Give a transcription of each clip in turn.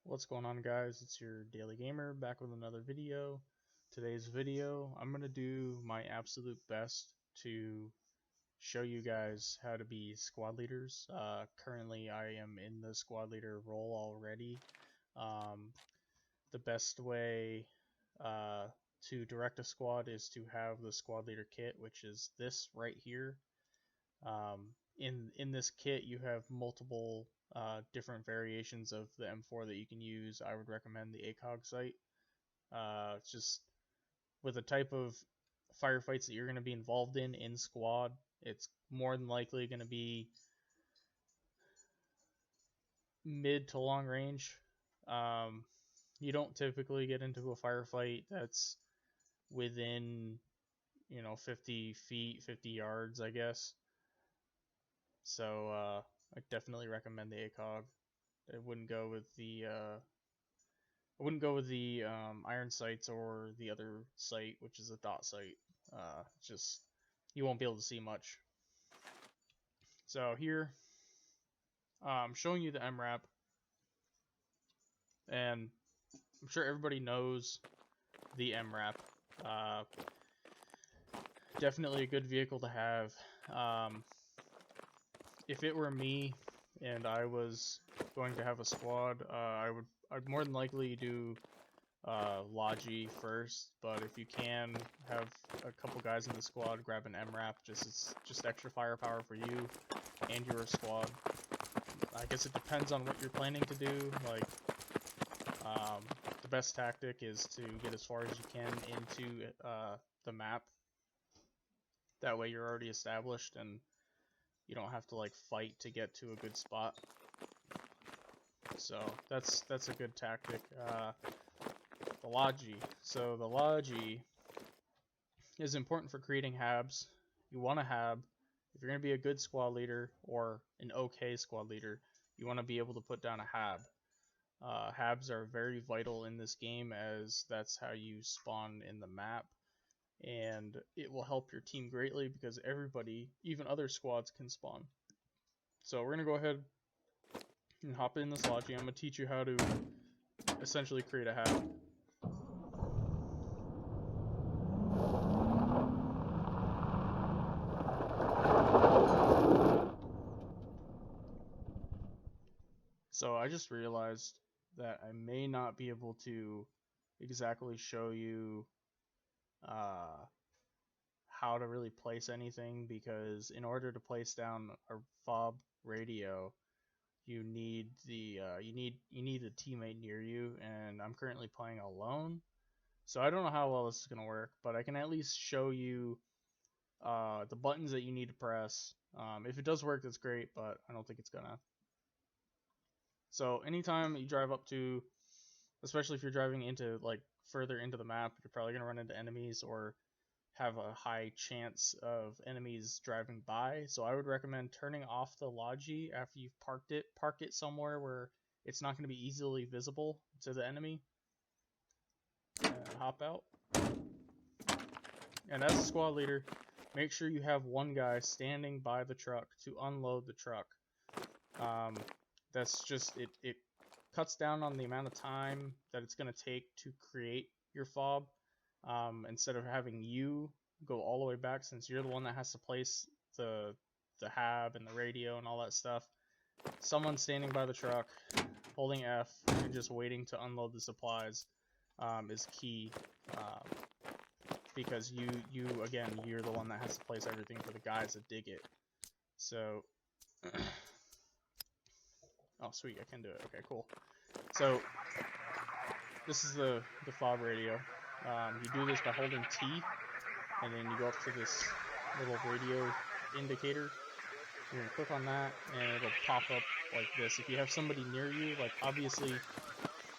What's going on, guys? It's your Daily Gamer back with another video. Today's video, I'm going to do my absolute best to show you guys how to be squad leaders. Currently, I am in the squad leader role already. The best way to direct a squad is to have the squad leader kit, which is this right here. In this kit, you have multiple different variations of the M4 that you can use. I would recommend the ACOG sight. Just with the type of firefights that you're going to be involved in squad, it's more than likely going to be mid to long range. You don't typically get into a firefight that's within 50 feet, 50 yards, I guess. So I definitely recommend the ACOG. I wouldn't go with the iron sights or the other sight, which is a dot sight. Just you won't be able to see much. So here, I'm showing you the MRAP, and I'm sure everybody knows the MRAP. Definitely a good vehicle to have. If it were me and I was going to have a squad, I'd more than likely do Logi first, but if you can have a couple guys in the squad, grab an MRAP. It's just extra firepower for you and your squad. I guess it depends on what you're planning to do. Like, the best tactic is to get as far as you can into the map. That way you're already established and you don't have to like fight to get to a good spot. So that's a good tactic. The Logi. So the Logi is important for creating habs. You want a hab. If you're going to be a good squad leader or an okay squad leader, you want to be able to put down a hab. Habs are very vital in this game as that's how you spawn in the map. And it will help your team greatly because everybody, even other squads, can spawn. So we're going to go ahead and hop in this Logi. I'm going to teach you how to essentially create a hab. So I just realized that I may not be able to exactly show you how to really place anything, because in order to place down a fob radio, you need you need a teammate near you, and I'm currently playing alone, so I don't know how well this is gonna work, but I can at least show you the buttons that you need to press. If it does work, that's great, but I don't think it's gonna. So anytime you drive up to, especially if you're driving into like further into the map, you're probably gonna run into enemies or have a high chance of enemies driving by. So I would recommend turning off the Logi after you've parked it. Park it somewhere where it's not going to be easily visible to the enemy. And hop out. And as a squad leader, make sure you have one guy standing by the truck to unload the truck. That's just, it cuts down on the amount of time that it's going to take to create your fob. Instead of having you go all the way back, since you're the one that has to place the hab and the radio and all that stuff, someone standing by the truck holding F and just waiting to unload the supplies is key, because you're the one that has to place everything for the guys that dig it. So oh sweet, I can do it. Okay, cool. So this is the fob radio. You do this by holding T, and then you go up to this little radio indicator. You're going to click on that, and it'll pop up like this. If you have somebody near you, like obviously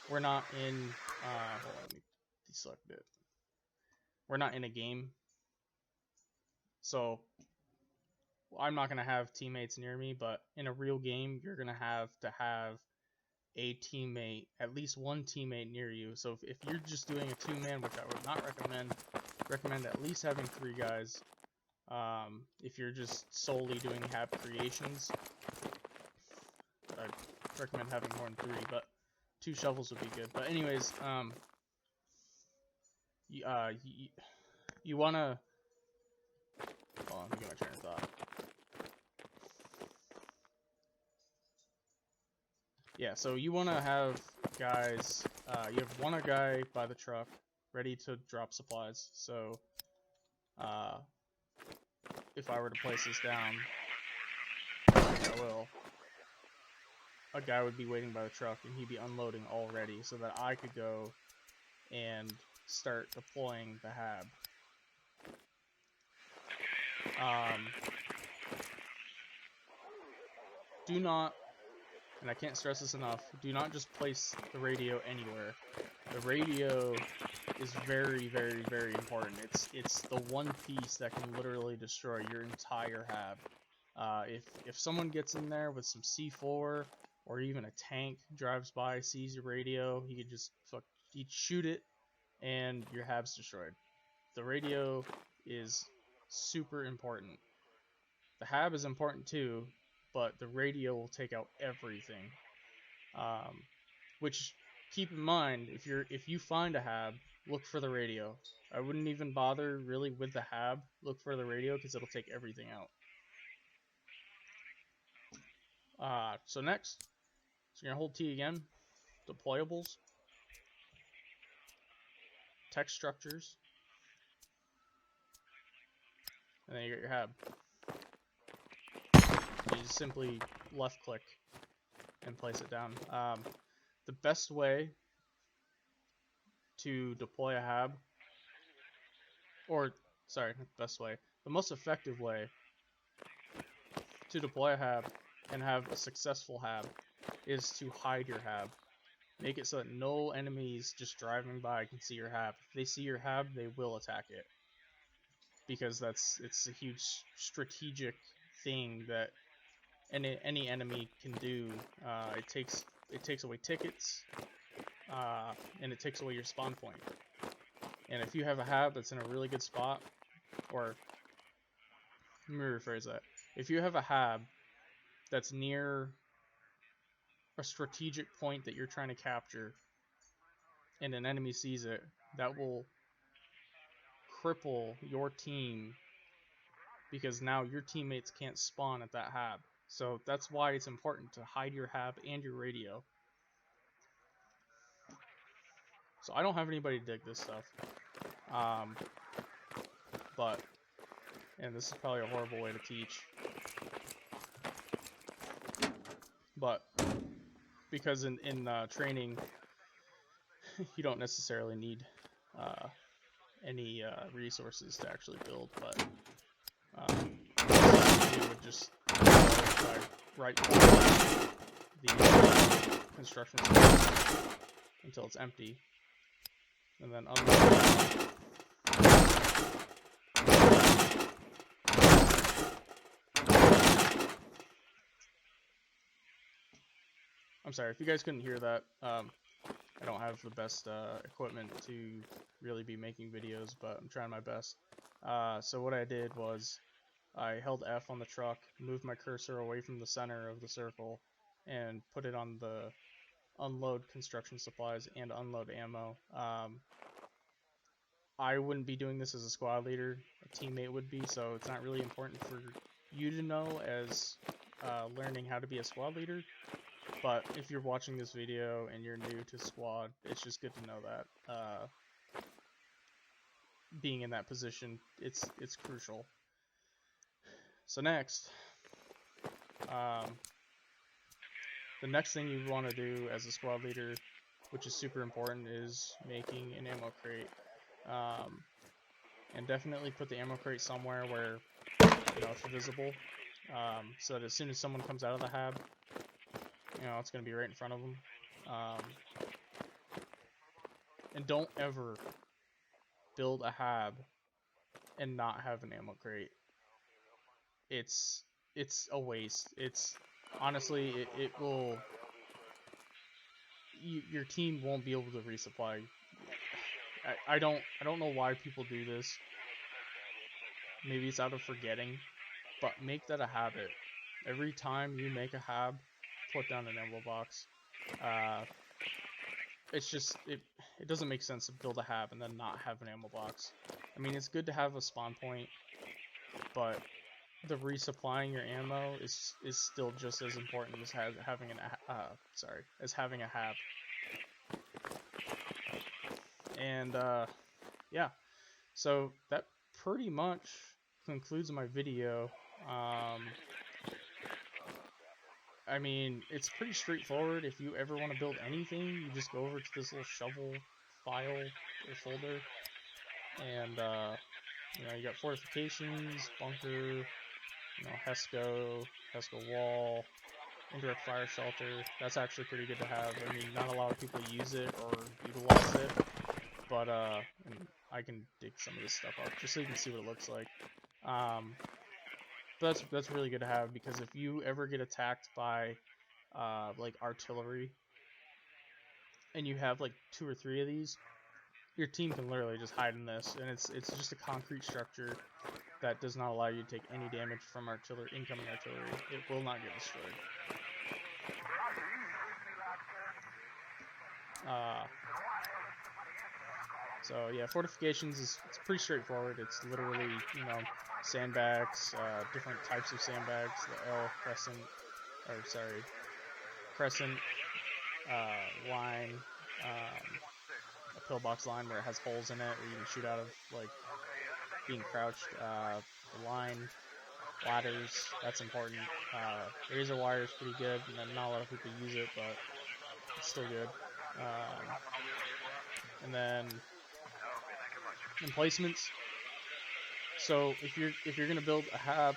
we're not in, hold on, let me deselect it. We're not in a game, so I'm not going to have teammates near me, but in a real game, you're going to have a teammate, at least one teammate near you. So if you're just doing a 2-man, which I would not recommend at least having 3 guys. If you're just solely doing hab creations, I'd recommend having more than 3, but 2 shovels would be good. But anyways, you wanna. Hold on, let me get my train of thought. Yeah, so you wanna have guys. You have one guy by the truck, ready to drop supplies. So, if I were to place this down, I will. A guy would be waiting by the truck, and he'd be unloading already, so that I could go and start deploying the hab. Do not, and I can't stress this enough, do not just place the radio anywhere. The radio is very, very, very important. It's the one piece that can literally destroy your entire hab. If someone gets in there with some C4, or even a tank drives by, sees your radio, he could just he'd shoot it, and your hab's destroyed. The radio is super important. The hab is important too, but the radio will take out everything. Which, keep in mind, if you find a hab, look for the radio. I wouldn't even bother really with the hab. Look for the radio because it'll take everything out. So next, so you're gonna hold T again. Deployables, text structures, and then you get your hab. You just simply left click and place it down. The best way to deploy a hab, or sorry, not the best way, the most effective way to deploy a hab and have a successful hab is to hide your hab. Make it so that no enemies just driving by can see your hab. If they see your hab, they will attack it, because it's a huge strategic thing that any enemy can do. It takes away tickets, and it takes away your spawn point. And if you have a hab that's in a really good spot, or let me rephrase that. If you have a hab that's near a strategic point that you're trying to capture, and an enemy sees it, that will cripple your team, because now your teammates can't spawn at that hab. So that's why it's important to hide your hab and your radio. So I don't have anybody dig this stuff. But, and this is probably a horrible way to teach, but because in training, you don't necessarily need any resources to actually build, but you would just right the construction until it's empty, and then unload. I'm sorry if you guys couldn't hear that. I don't have the best equipment to really be making videos, but I'm trying my best. So what I did was I held F on the truck, moved my cursor away from the center of the circle, and put it on the unload construction supplies and unload ammo. I wouldn't be doing this as a squad leader, a teammate would be, so it's not really important for you to know as learning how to be a squad leader. But if you're watching this video and you're new to squad, it's just good to know that being in that position, it's crucial. So next, the next thing you want to do as a squad leader, which is super important, is making an ammo crate. And definitely put the ammo crate somewhere where it's visible, so that as soon as someone comes out of the hab, it's going to be right in front of them. And don't ever build a hab and not have an ammo crate. It's a waste. It's honestly, it will. Your team won't be able to resupply. I don't know why people do this. Maybe it's out of forgetting, but make that a habit. Every time you make a hab, put down an ammo box. it's just it doesn't make sense to build a hab and then not have an ammo box. I mean, it's good to have a spawn point, but the resupplying your ammo is still just as important as having having a hab. And yeah, so that pretty much concludes my video. I mean, it's pretty straightforward. If you ever want to build anything, you just go over to this little shovel file or folder, and you know, you got fortifications, bunker, you know, Hesco wall, indirect fire shelter. That's actually pretty good to have. I mean, not a lot of people use it or utilize it, but and I can dig some of this stuff up just so you can see what it looks like. But that's really good to have, because if you ever get attacked by like artillery and you have like 2 or 3 of these, your team can literally just hide in this, and it's just a concrete structure that does not allow you to take any damage from incoming artillery. It will not get destroyed. So yeah, fortifications it's pretty straightforward. It's literally, you know, sandbags, different types of sandbags, the L, crescent, line, a pillbox line where it has holes in it where you can shoot out of, like being crouched, the line, ladders, that's important. Razor wire is pretty good, and not a lot of people use it, but it's still good. And then emplacements. So if you're gonna build a hab,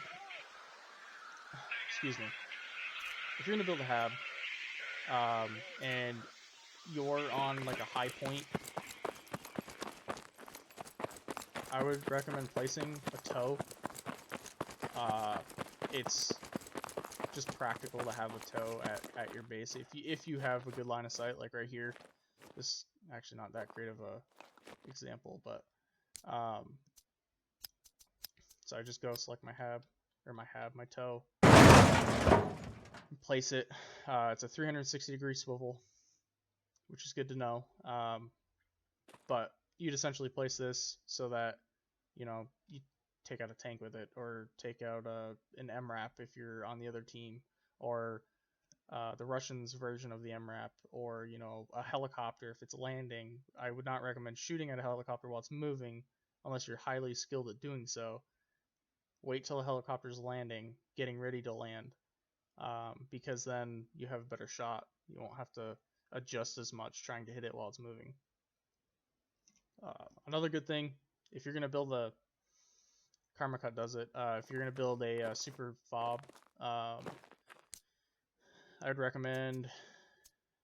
excuse me, if you're gonna build a hab, and you're on like a high point, I would recommend placing a tow. It's just practical to have a tow at your base if you have a good line of sight, like right here. This actually not that great of a example, but so I just go select my hab, or my tow, and place it. It's a 360-degree swivel, which is good to know. But you'd essentially place this so that, you know, you take out a tank with it, or take out an MRAP if you're on the other team, or the Russians' version of the MRAP, or, you know, a helicopter if it's landing. I would not recommend shooting at a helicopter while it's moving unless you're highly skilled at doing so. Wait till the helicopter's landing, getting ready to land, because then you have a better shot. You won't have to adjust as much trying to hit it while it's moving. Another good thing, if you're going to build a Karmacut does it. If you're going to build a super fob, I would recommend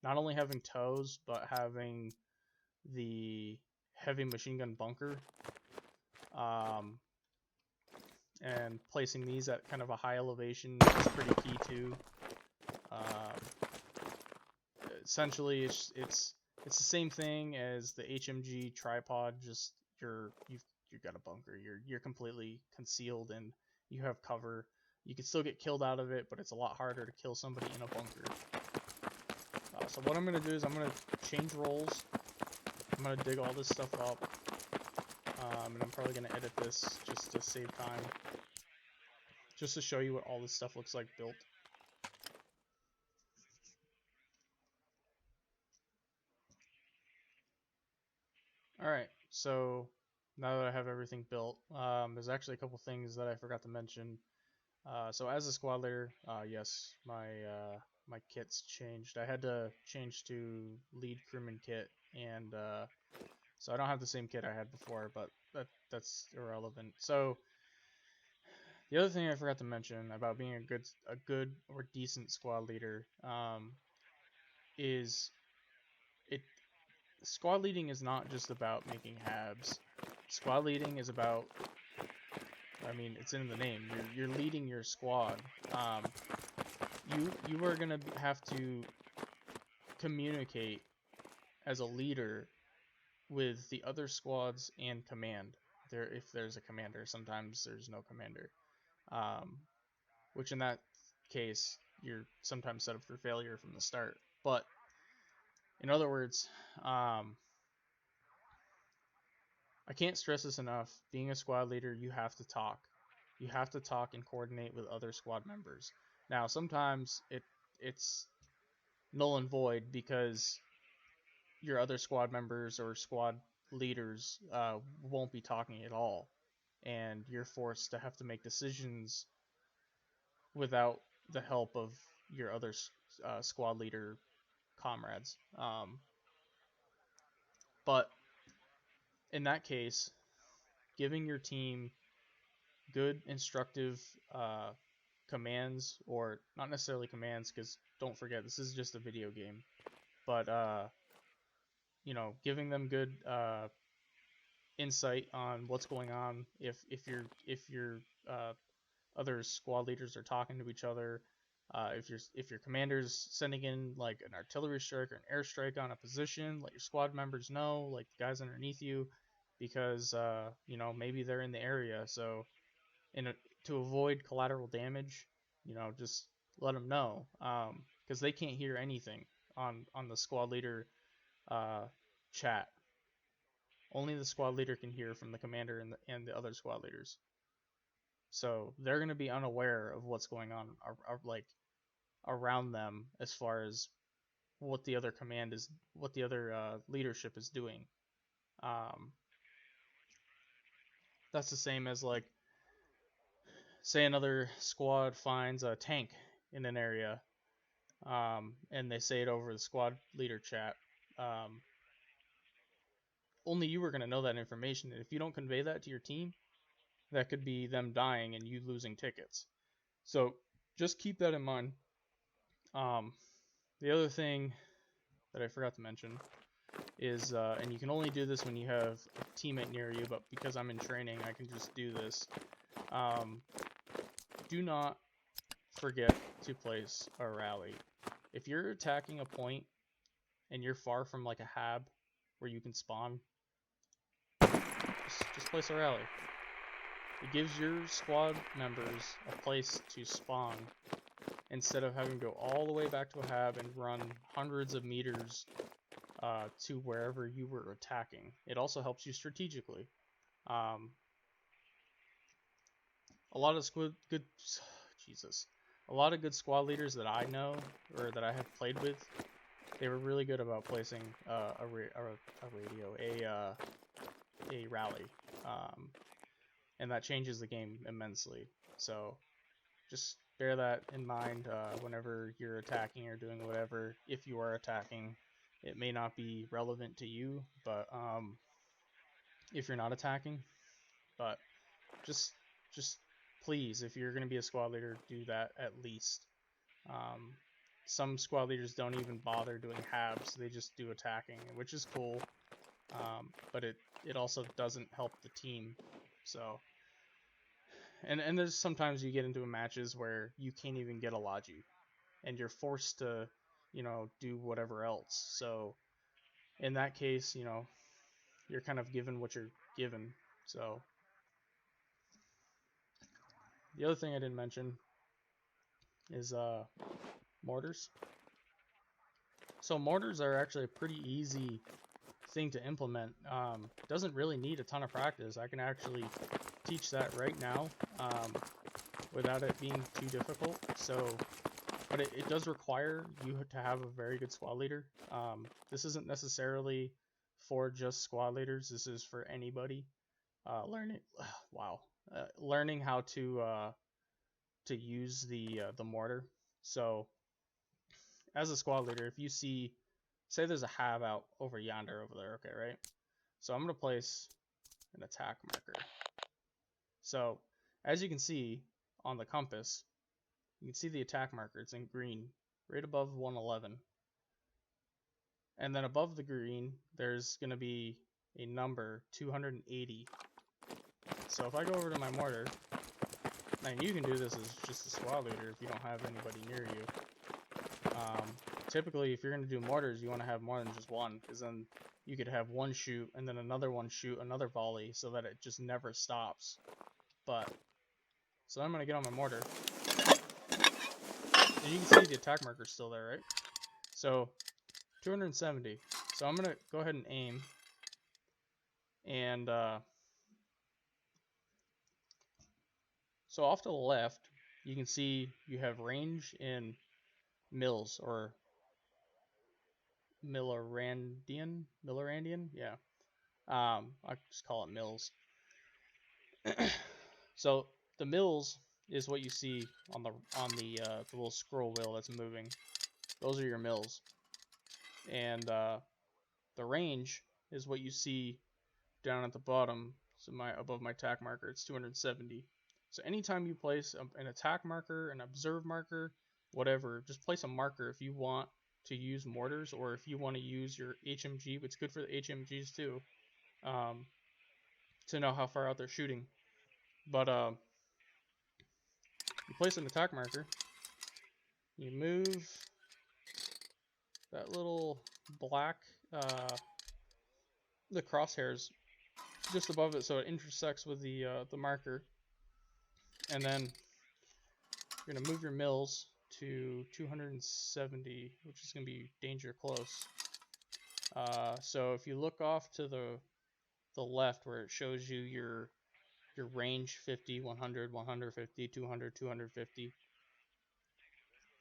not only having tows, but having the heavy machine gun bunker, and placing these at kind of a high elevation is pretty key too. Essentially, it's the same thing as the HMG tripod, just you've got a bunker. You're completely concealed and you have cover. You can still get killed out of it, but it's a lot harder to kill somebody in a bunker. So what I'm gonna do is I'm gonna change roles. I'm gonna dig all this stuff up, and I'm probably gonna edit this just to save time, just to show you what all this stuff looks like built. Alright, so now that I have everything built, there's actually a couple things that I forgot to mention. So as a squad leader, yes, my kit's changed. I had to change to lead crewman kit, and so I don't have the same kit I had before, but that's irrelevant. So the other thing I forgot to mention about being a good or decent squad leader, is squad leading is not just about making habs. Squad leading is about, I mean, it's in the name. You're leading your squad. You are gonna have to communicate as a leader with the other squads and command. If there's a commander, sometimes there's no commander, which in that case you're sometimes set up for failure from the start. But In other words, I can't stress this enough. Being a squad leader, you have to talk. You have to talk and coordinate with other squad members. Now, sometimes it's null and void because your other squad members or squad leaders won't be talking at all, and you're forced to have to make decisions without the help of your other squad leader comrades. But in that case, giving your team good instructive commands, or not necessarily commands, because don't forget this is just a video game, but giving them good insight on what's going on. If your other squad leaders are talking to each other, if your commander's sending in like an artillery strike or an airstrike on a position, let your squad members know, like the guys underneath you, because maybe they're in the area. So to avoid collateral damage, just let them know, because they can't hear anything on the squad leader chat. Only the squad leader can hear from the commander and the other squad leaders. So they're going to be unaware of what's going on like around them as far as what the other leadership is doing. That's the same as, like, say another squad finds a tank in an area, and they say it over the squad leader chat. Only you are going to know that information, and if you don't convey that to your team, that could be them dying and you losing tickets. So just keep that in mind. The other thing that I forgot to mention is, and you can only do this when you have a teammate near you, but because I'm in training, I can just do this. Do not forget to place a rally. If you're attacking a point and you're far from like a hab where you can spawn, just place a rally. It gives your squad members a place to spawn instead of having to go all the way back to a hab and run hundreds of meters to wherever you were attacking. It also helps you strategically. A lot of a lot of good squad leaders that I know or that I have played with, they were really good about placing a rally, and that changes the game immensely. So just bear that in mind whenever you're attacking or doing whatever. If you are attacking, it may not be relevant to you, but if you're not attacking, but just please, if you're going to be a squad leader, do that at least. Some squad leaders don't even bother doing habs, they just do attacking, which is cool, but it also doesn't help the team. So and there's sometimes you get into matches where you can't even get a Logi and you're forced to do whatever else. So in that case, you're kind of given what you're given. So the other thing I didn't mention is mortars. So mortars are actually a pretty easy thing to implement. Doesn't really need a ton of practice. I can actually teach that right now without it being too difficult. So, but it does require you to have a very good squad leader. This isn't necessarily for just squad leaders. This is for anybody learning how to use the mortar. So as a squad leader, if you say there's a hab out over yonder over there, okay, right? So I'm going to place an attack marker. So as you can see on the compass, you can see the attack marker. It's in green, right above 111. And then above the green, there's going to be a number, 280. So if I go over to my mortar, and you can do this as just a squad leader if you don't have anybody near you. Typically, if you're going to do mortars, you want to have more than just one, because then you could have one shoot and then another one shoot another volley so that it just never stops. So I'm going to get on my mortar. And you can see the attack marker's still there, right? So 270. So I'm gonna go ahead and aim, and so off to the left, you can see you have range in mils, or Millerandian, yeah. I just call it mils. So the mils is what you see on the little scroll wheel that's moving. Those are your mils, and the range is what you see down at the bottom. So above my attack marker, it's 270. So anytime you place an attack marker, an observe marker, whatever, just place a marker if you want to use mortars, or if you want to use your HMG. It's good for the HMGs too, to know how far out they're shooting. But you place an attack marker, you move that little black, the crosshairs just above it, so it intersects with the marker, and then you're gonna move your mils to 270, which is gonna be danger close. So if you look off to the left, where it shows you your range 50, 100, 150, 200, 250.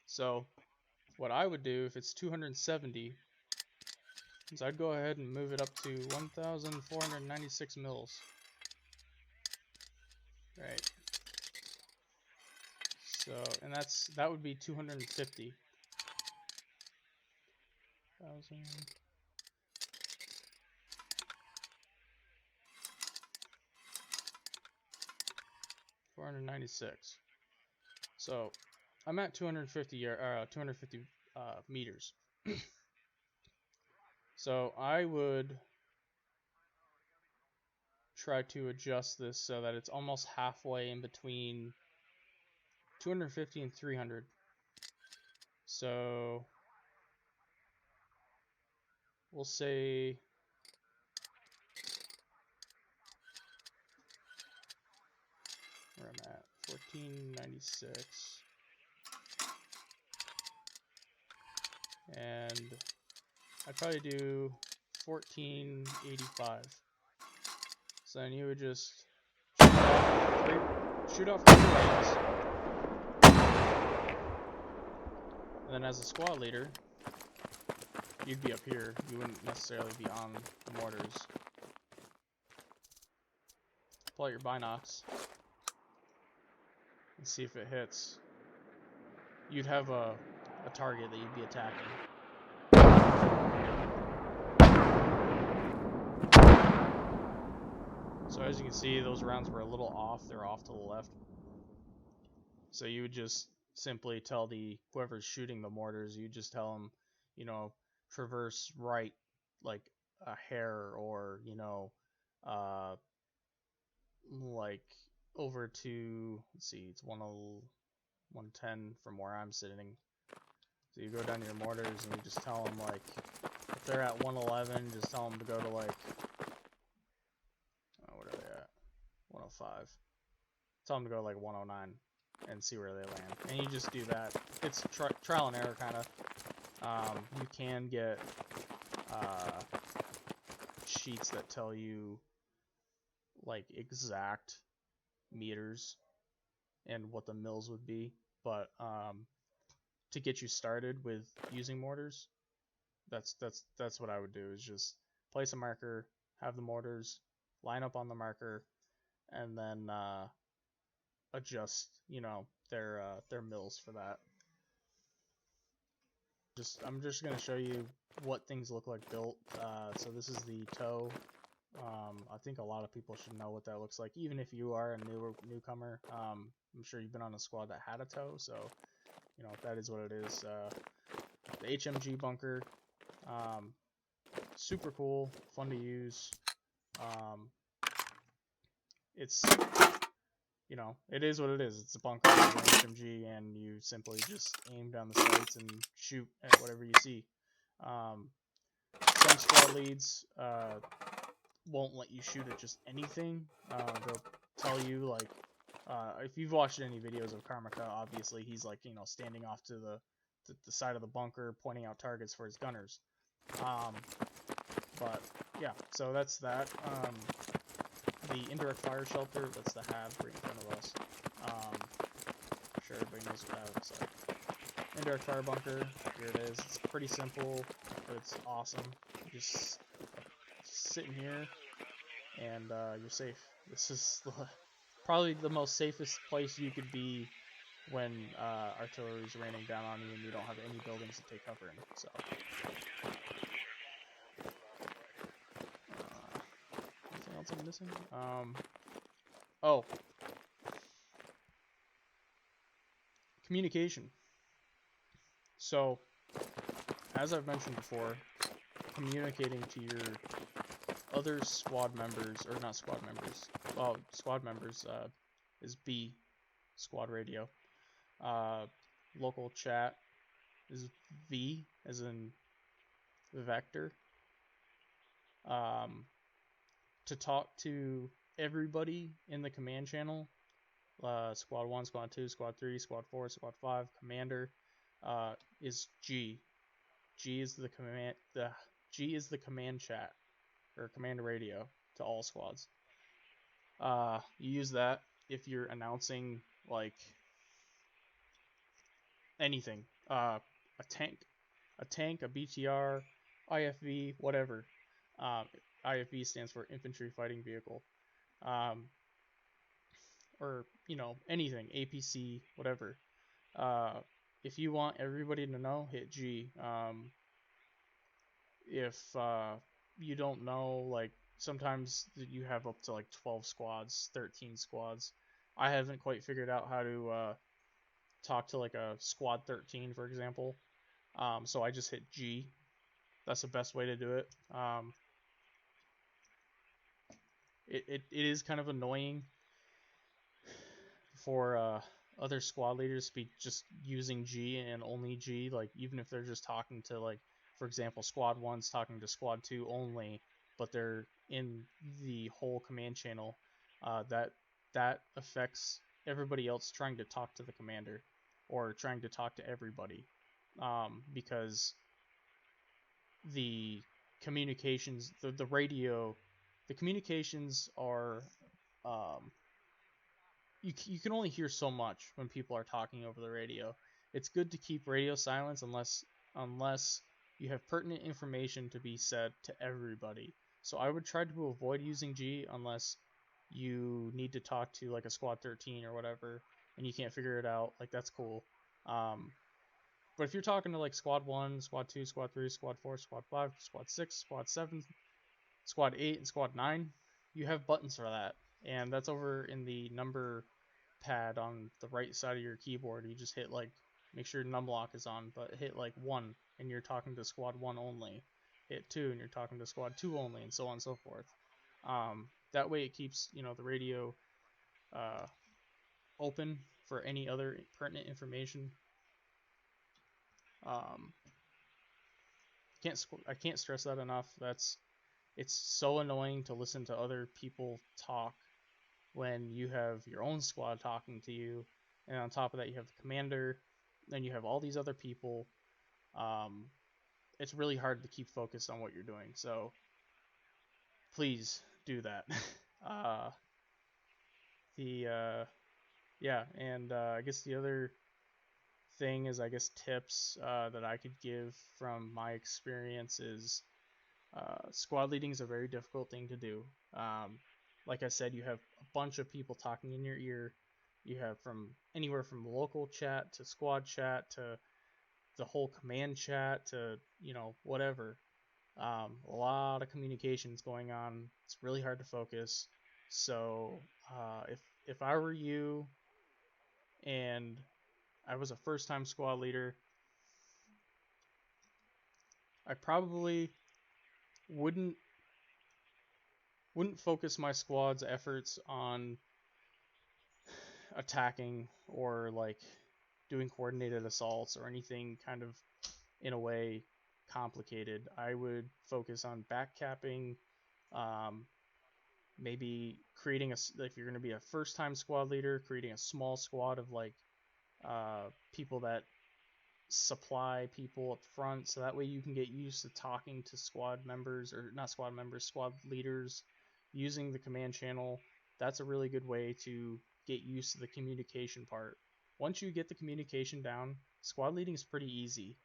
So what I would do if it's 270 is I'd go ahead and move it up to 1,496 mils. Right. So, and that would be 250. 1,000. 496. So I'm at 250 meters. So I would try to adjust this so that it's almost halfway in between 250 and 300. So we'll say where I'm at, 1496. And I'd probably do 1485. So then you would just shoot off 3 lanes. And then as a squad leader, you'd be up here. You wouldn't necessarily be on the mortars. Pull out your binocs and see if it hits. You'd have a target that you'd be attacking. So as you can see, those rounds were a little off. They're off to the left. So you would just simply tell whoever's shooting the mortars, you just tell them, traverse right like a hair, or like over to, let's see, it's 110 from where I'm sitting. So you go down to your mortars and you just tell them, like, if they're at 111, just tell them to go to, like, what are they at? 105. Tell them to go to, like, 109 and see where they land. And you just do that. It's trial and error, kind of. You can get sheets that tell you, like, exact meters and what the mils would be, but to get you started with using mortars, that's what I would do, is just place a marker, have the mortars line up on the marker, and then adjust their mils for that. I'm just gonna show you what things look like built. So this is the TOW. I think a lot of people should know what that looks like, even if you are a newcomer. I'm sure you've been on a squad that had a TOW, so that is what it is. The HMG bunker, super cool, fun to use. It's it is what it is. It's a bunker with an HMG, and you simply just aim down the sights and shoot at whatever you see. Some squad leads won't let you shoot at just anything. They'll tell you, like, if you've watched any videos of Karmika, obviously he's, like, standing off to the side of the bunker, pointing out targets for his gunners. But yeah, so that's that. The indirect fire shelter, that's the HAB right in front of us. I'm sure everybody knows what that looks like. Indirect fire bunker, here it is. It's pretty simple, but it's awesome. Just sit in here, and you're safe. This is probably the most safest place you could be when artillery is raining down on you and you don't have any buildings to take cover in. So, anything else I'm missing? Oh, communication. So, as I've mentioned before, communicating to your other squad members, or not squad members, well, squad members is B, squad radio. Local chat is V, as in vector. To talk to everybody in the command channel, squad 1, squad 2, squad 3, squad 4, squad 5, commander, is G. G is the command chat, or command radio to all squads. You use that if you're announcing like anything, a tank, a BTR, IFV, whatever. IFV stands for infantry fighting vehicle, or anything, APC, whatever. If you want everybody to know, hit G. If you don't know, like sometimes you have up to like 12 squads, 13 squads. I haven't quite figured out how to talk to like a squad 13, for example. So I just hit G. That's the best way to do it. It is kind of annoying for other squad leaders to be just using G and only G. Like even if they're just talking to, like, for example, squad 1's talking to squad 2 only, but they're in the whole command channel, that affects everybody else trying to talk to the commander or trying to talk to everybody, because the communications, the radio, the communications are, you can only hear so much when people are talking over the radio. It's good to keep radio silence unless you have pertinent information to be said to everybody. So I would try to avoid using G unless you need to talk to like a squad 13 or whatever and you can't figure it out. Like that's cool. But if you're talking to like squad 1, squad 2, squad 3, squad 4, squad 5, squad 6, squad 7, squad 8, and squad 9, you have buttons for that. And that's over in the number pad on the right side of your keyboard. You just hit like, make sure numlock is on, but hit like 1 and you're talking to squad 1 only. Hit 2 and you're talking to squad 2 only, and so on and so forth. That way it keeps the radio open for any other pertinent information. I can't stress that enough. It's so annoying to listen to other people talk when you have your own squad talking to you, and on top of that you have the commander, then you have all these other people. It's really hard to keep focused on what you're doing, so please do that. uh, I guess the other thing is, I guess, tips that I could give from my experience is, squad leading is a very difficult thing to do. Like I said, you have a bunch of people talking in your ear. You have from anywhere from local chat to squad chat to the whole command chat to whatever. A lot of communications going on. It's really hard to focus. So if I were you and I was a first time squad leader, I probably wouldn't focus my squad's efforts on attacking or like doing coordinated assaults or anything kind of in a way complicated. I would focus on backcapping, maybe creating if you're going to be a first time squad leader, creating a small squad of like people that supply people up front, so that way you can get used to talking to squad members, or not squad members, squad leaders, using the command channel. That's a really good way to get used to the communication part. Once you get the communication down, squad leading is pretty easy.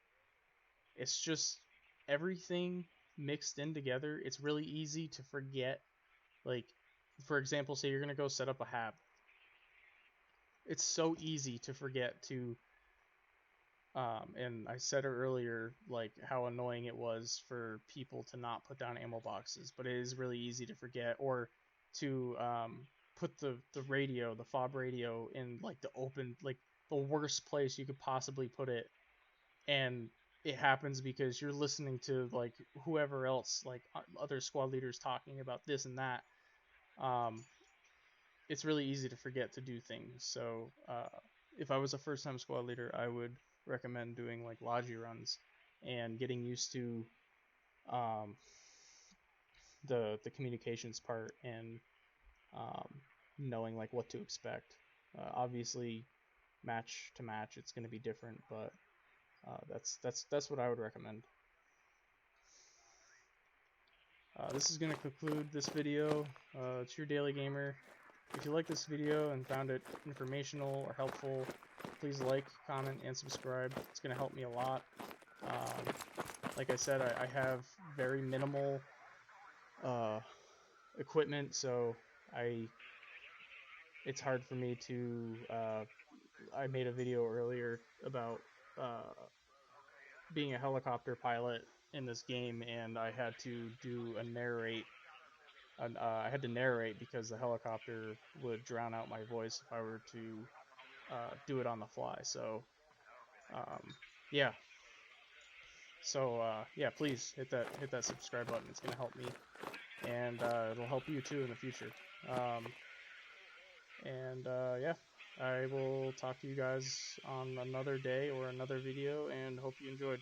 It's just everything mixed in together. It's really easy to forget. Like, for example, say you're going to go set up a hab. It's so easy to forget to and I said earlier, like, how annoying it was for people to not put down ammo boxes, but it is really easy to forget, or to put the radio, the fob radio, in like the open, like the worst place you could possibly put it, and it happens because you're listening to like whoever else, like other squad leaders talking about this and that. Um, it's really easy to forget to do things. So if I was a first-time squad leader, I would recommend doing like Logi runs and getting used to um, the communications part, and um, knowing like what to expect. Obviously, match to match, it's going to be different, but that's what I would recommend. This is going to conclude this video. It's your Daily Gamer. If you like this video and found it informational or helpful, please like, comment, and subscribe. It's going to help me a lot. Like I said, I have very minimal equipment, so it's hard for me to... I made a video earlier about being a helicopter pilot in this game, and I had to do a narrate. I had to narrate because the helicopter would drown out my voice if I were to do it on the fly. So yeah. So yeah, please hit that subscribe button. It's gonna help me, and it'll help you too in the future. Yeah, I will talk to you guys on another day or another video, and hope you enjoyed.